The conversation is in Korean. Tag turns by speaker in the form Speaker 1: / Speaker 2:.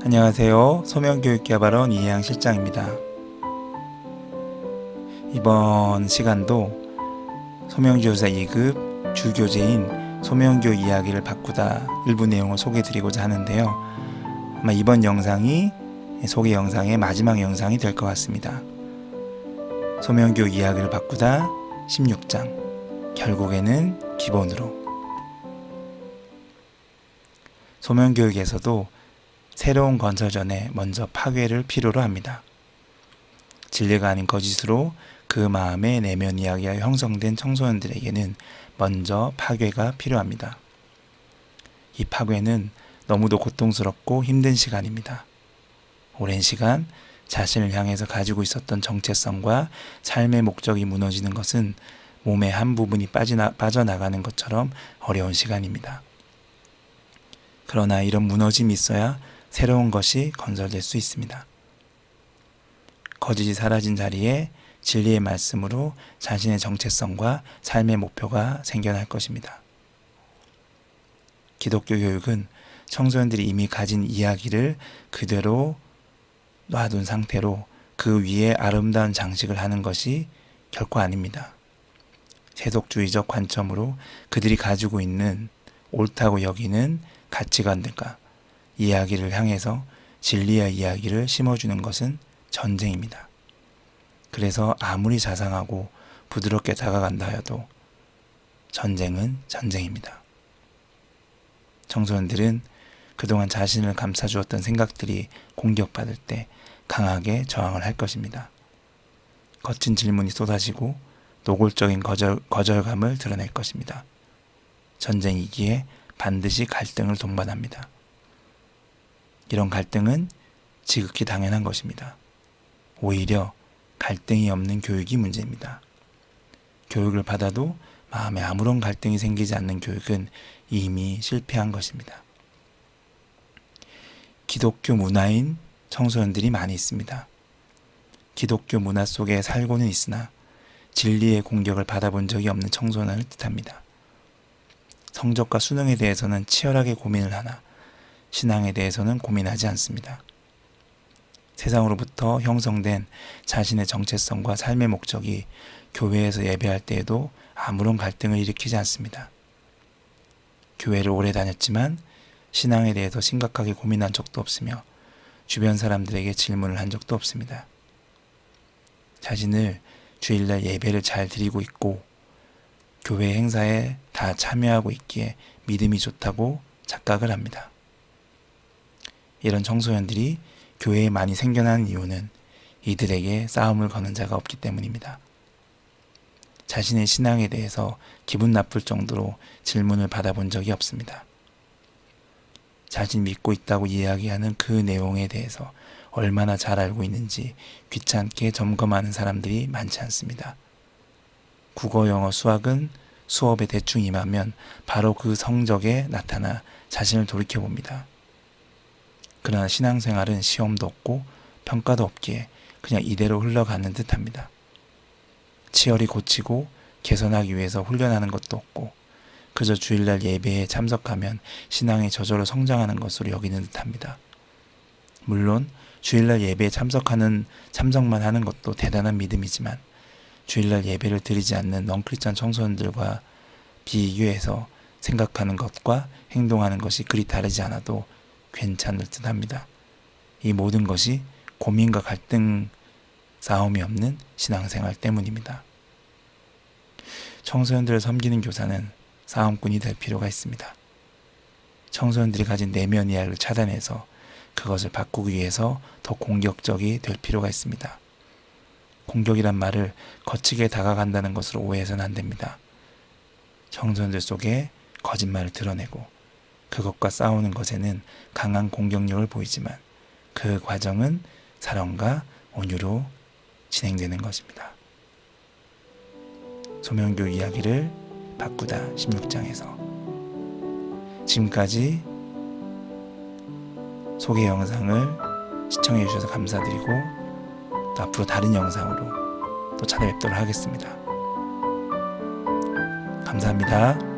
Speaker 1: 안녕하세요. 소명교육개발원 이혜양 실장입니다. 이번 시간도 소명교사 2급 주교재인 소명교 이야기를 바꾸다 일부 내용을 소개해드리고자 하는데요. 아마 이번 영상이 소개 영상의 마지막 영상이 될 것 같습니다. 소명교 이야기를 바꾸다 16장 결국에는 기본으로. 소명교육에서도 새로운 건설 전에 먼저 파괴를 필요로 합니다. 진리가 아닌 거짓으로 그 마음의 내면 이야기가 형성된 청소년들에게는 먼저 파괴가 필요합니다. 이 파괴는 너무도 고통스럽고 힘든 시간입니다. 오랜 시간 자신을 향해서 가지고 있었던 정체성과 삶의 목적이 무너지는 것은 몸의 한 부분이 빠져나가는 것처럼 어려운 시간입니다. 그러나 이런 무너짐이 있어야 새로운 것이 건설될 수 있습니다. 거짓이 사라진 자리에 진리의 말씀으로 자신의 정체성과 삶의 목표가 생겨날 것입니다. 기독교 교육은 청소년들이 이미 가진 이야기를 그대로 놔둔 상태로 그 위에 아름다운 장식을 하는 것이 결코 아닙니다. 세속주의적 관점으로 그들이 가지고 있는 옳다고 여기는 가치관들과 이야기를 향해서 진리의 이야기를 심어주는 것은 전쟁입니다. 그래서 아무리 자상하고 부드럽게 다가간다 해도 전쟁은 전쟁입니다. 청소년들은 그동안 자신을 감싸주었던 생각들이 공격받을 때 강하게 저항을 할 것입니다. 거친 질문이 쏟아지고 노골적인 거절감을 드러낼 것입니다. 전쟁이기에 반드시 갈등을 동반합니다. 이런 갈등은 지극히 당연한 것입니다. 오히려 갈등이 없는 교육이 문제입니다. 교육을 받아도 마음에 아무런 갈등이 생기지 않는 교육은 이미 실패한 것입니다. 기독교 문화인 청소년들이 많이 있습니다. 기독교 문화 속에 살고는 있으나 진리의 공격을 받아본 적이 없는 청소년을 뜻합니다. 성적과 수능에 대해서는 치열하게 고민을 하나 신앙에 대해서는 고민하지 않습니다. 세상으로부터 형성된 자신의 정체성과 삶의 목적이 교회에서 예배할 때에도 아무런 갈등을 일으키지 않습니다. 교회를 오래 다녔지만 신앙에 대해서 심각하게 고민한 적도 없으며 주변 사람들에게 질문을 한 적도 없습니다. 자신을 주일날 예배를 잘 드리고 있고 교회 행사에 다 참여하고 있기에 믿음이 좋다고 착각을 합니다. 이런 청소년들이 교회에 많이 생겨나는 이유는 이들에게 싸움을 거는 자가 없기 때문입니다. 자신의 신앙에 대해서 기분 나쁠 정도로 질문을 받아본 적이 없습니다. 자신 믿고 있다고 이야기하는 그 내용에 대해서 얼마나 잘 알고 있는지 귀찮게 점검하는 사람들이 많지 않습니다. 국어, 영어, 수학은 수업에 대충 임하면 바로 그 성적에 나타나 자신을 돌이켜봅니다. 그러나 신앙생활은 시험도 없고 평가도 없기에 그냥 이대로 흘러가는 듯합니다. 치열히 고치고 개선하기 위해서 훈련하는 것도 없고 그저 주일날 예배에 참석하면 신앙이 저절로 성장하는 것으로 여기는 듯합니다. 물론 주일날 예배에 참석만 하는 것도 대단한 믿음이지만 주일날 예배를 드리지 않는 넌크리스찬 청소년들과 비교해서 생각하는 것과 행동하는 것이 그리 다르지 않아도 괜찮을 듯 합니다. 이 모든 것이 고민과 갈등 싸움이 없는 신앙생활 때문입니다. 청소년들을 섬기는 교사는 싸움꾼이 될 필요가 있습니다. 청소년들이 가진 내면 이야기를 차단해서 그것을 바꾸기 위해서 더 공격적이 될 필요가 있습니다. 공격이란 말을 거치게 다가간다는 것으로 오해해서는 안 됩니다. 청소년들 속에 거짓말을 드러내고 그것과 싸우는 것에는 강한 공격력을 보이지만 그 과정은 사랑과 온유로 진행되는 것입니다. 소명교 이야기를 바꾸다 16장에서 지금까지 소개 영상을 시청해 주셔서 감사드리고 또 앞으로 다른 영상으로 또 찾아뵙도록 하겠습니다. 감사합니다.